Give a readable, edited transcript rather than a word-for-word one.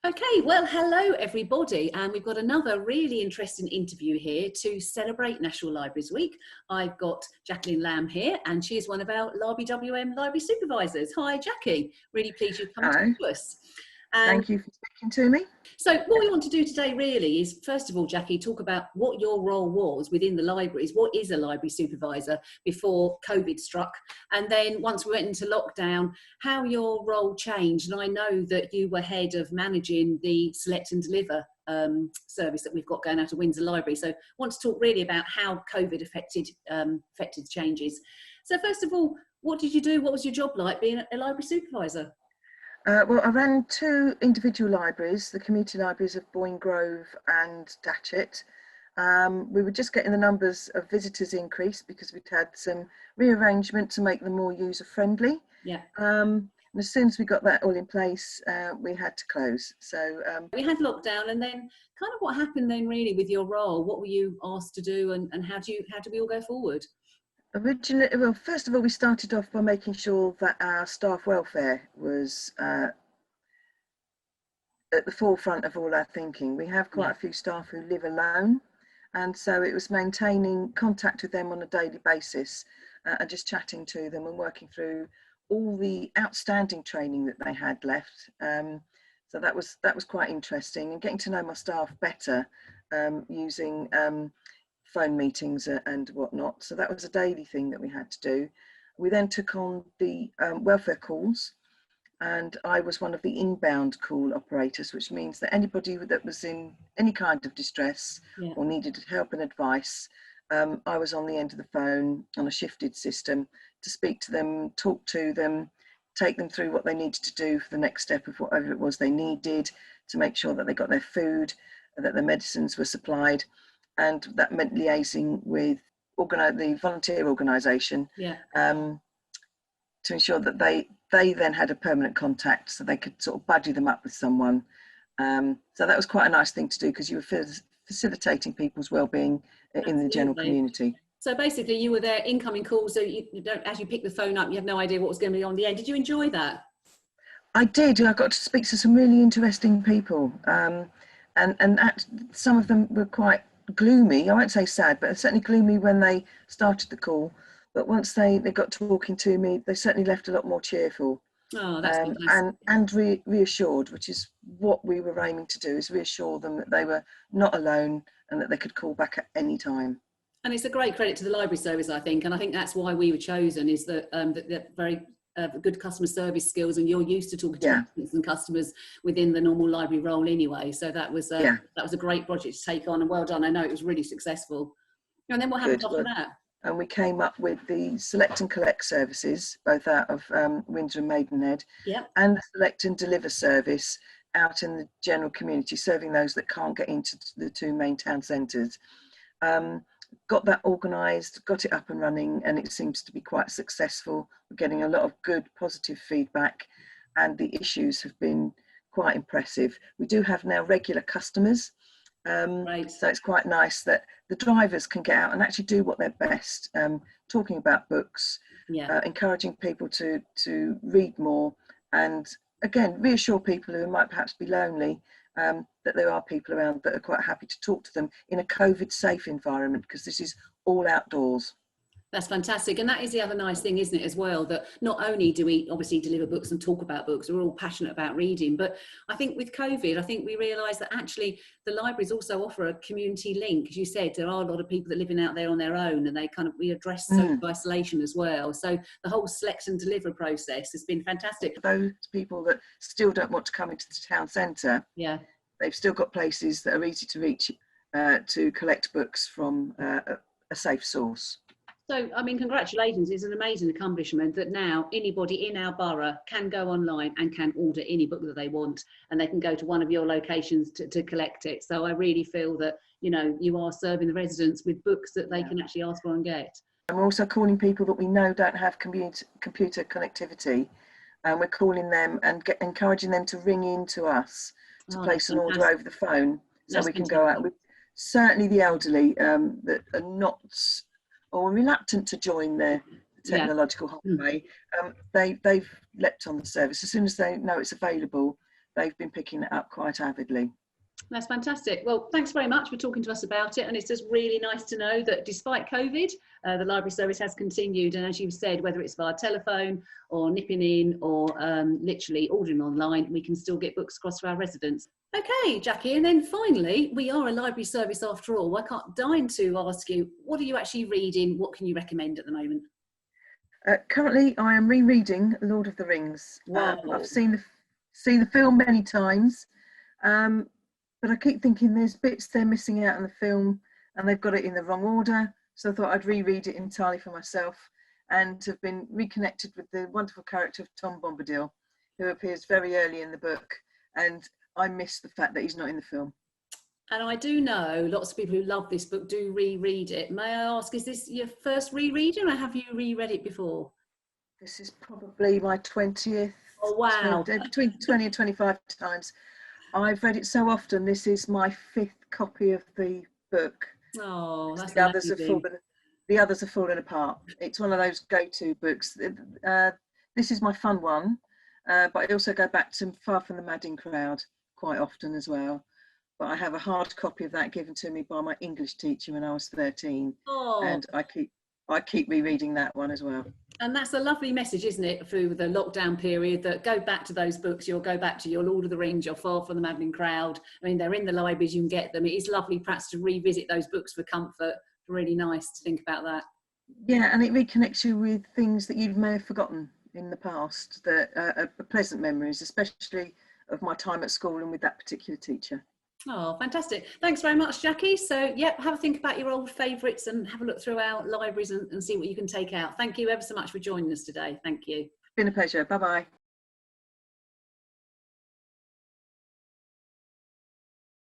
Okay, well, hello everybody, and we've got another really interesting interview here to celebrate National Libraries Week. I've got Jacqueline Lamb here, and she is one of our LibraryWM library supervisors. Hi, Jackie. Really pleased you've come Hello. to us. Thank you for speaking to me. So what we want to do today really is, first of all, Jackie, talk about what your role was within the libraries. What is a library supervisor before COVID struck? And then once we went into lockdown, how your role changed. And I know that you were head of managing the Select and Deliver service that we've got going out of Windsor Library. So I want to talk really about how COVID affected changes. So first of all, what did you do? What was your job like being a library supervisor? Well, I ran two individual libraries, the community libraries of Boyne Grove and Datchet. We were just getting the numbers of visitors increased because we'd had some rearrangement to make them more user-friendly. Yeah. And as soon as we got that all in place, we had to close. So we had lockdown, and then kind of what happened then really with your role? What were you asked to do, and how do we all go forward? Originally, well, first of all, we started off by making sure that our staff welfare was at the forefront of all our thinking. We have quite a few staff who live alone, and so it was maintaining contact with them on a daily basis and just chatting to them and working through all the outstanding training that they had left. So that was quite interesting, and getting to know my staff better using phone meetings and whatnot. So that was a daily thing that we had to do. We then took on the welfare calls, and I was one of the inbound call operators, which means that anybody that was in any kind of distress or needed help and advice, I was on the end of the phone on a shifted system to speak to them, talk to them, take them through what they needed to do for the next step of whatever it was they needed, to make sure that they got their food, that their medicines were supplied. And that meant liaising with the volunteer organisation to ensure that they then had a permanent contact, so they could sort of buddy them up with someone. So that was quite a nice thing to do, because you were facilitating people's well-being in the general community. So basically you were there, incoming calls, so you don't, as you pick the phone up, you have no idea what was going to be on the end. Did you enjoy that? I did. I got to speak to some really interesting people, and some of them were quite gloomy. I won't say sad, but certainly gloomy when they started the call. But once they got talking to me, they certainly left a lot more cheerful. Oh, that's fantastic. And reassured, which is what we were aiming to do, is reassure them that they were not alone and that they could call back at any time. And it's a great credit to the library service, I think, and I think that's why we were chosen, is that that very good customer service skills, and you're used to talking to customers and customers within the normal library role anyway. So that was a great project to take on, and well done. I know it was really successful. And then what happened after that? And we came up with the Select and Collect services, both out of Windsor and Maidenhead, and the Select and Deliver service out in the general community, serving those that can't get into the two main town centres. Got that organised, got it up and running, and it seems to be quite successful. We're getting a lot of good positive feedback, and the issues have been quite impressive. We do have now regular customers, so it's quite nice that the drivers can get out and actually do what they're best, talking about books, encouraging people to read more, and again reassure people who might perhaps be lonely that there are people around that are quite happy to talk to them in a COVID safe environment, because this is all outdoors. That's fantastic. And that is the other nice thing, isn't it, as well, that not only do we obviously deliver books and talk about books, we're all passionate about reading, but I think with COVID, I think we realised that actually the libraries also offer a community link. As you said, there are a lot of people that living out there on their own, and we address social isolation as well. So the whole Select and Deliver process has been fantastic. Those people that still don't want to come into the town centre, they've still got places that are easy to reach to collect books from a safe source. So, I mean, congratulations. It's an amazing accomplishment that now anybody in our borough can go online and can order any book that they want, and they can go to one of your locations to collect it. So I really feel that, you know, you are serving the residents with books that they can actually ask for and get. And we're also calling people that we know don't have computer connectivity, and we're calling them and encouraging them to ring in to us to place an order over the phone, so we can go out. With certainly the elderly that are not or reluctant to join the technological highway, they've leapt on the service. As soon as they know it's available, they've been picking it up quite avidly. That's fantastic. Well, thanks very much for talking to us about it. And it's just really nice to know that despite COVID, the library service has continued. And as you've said, whether it's via telephone or nipping in or literally ordering online, we can still get books across to our residents. Okay, Jackie. And then finally, we are a library service after all. I can't dine to ask you, what are you actually reading? What can you recommend at the moment? Currently, I am rereading Lord of the Rings. Wow. I've seen the film many times. But I keep thinking there's bits they're missing out in the film and they've got it in the wrong order. So I thought I'd reread it entirely for myself, and have been reconnected with the wonderful character of Tom Bombadil, who appears very early in the book. And I miss the fact that he's not in the film. And I do know lots of people who love this book do reread it. May I ask, is this your first rereading, or have you reread it before? This is probably my 20th. Oh, wow. Between 20 and 25 times. I've read it so often. This is my 5th copy of the book. Oh, that's the others amazing. The others have fallen apart. It's one of those go-to books. This is my fun one, but I also go back to Far From the Madding Crowd quite often as well. But I have a hard copy of that given to me by my English teacher when I was 13, and I keep rereading that one as well. And that's a lovely message, isn't it, through the lockdown period, that go back to those books. You'll go back to your Lord of the Rings, your Far From the Madding Crowd. I mean, they're in the libraries, you can get them. It is lovely perhaps to revisit those books for comfort. Really nice to think about that. Yeah, and it reconnects you with things that you may have forgotten in the past, that are pleasant memories, especially of my time at school and with that particular teacher. Oh, fantastic. Thanks very much, Jackie. So, yeah, have a think about your old favourites and have a look through our libraries and see what you can take out. Thank you ever so much for joining us today. Thank you. It's been a pleasure. Bye-bye.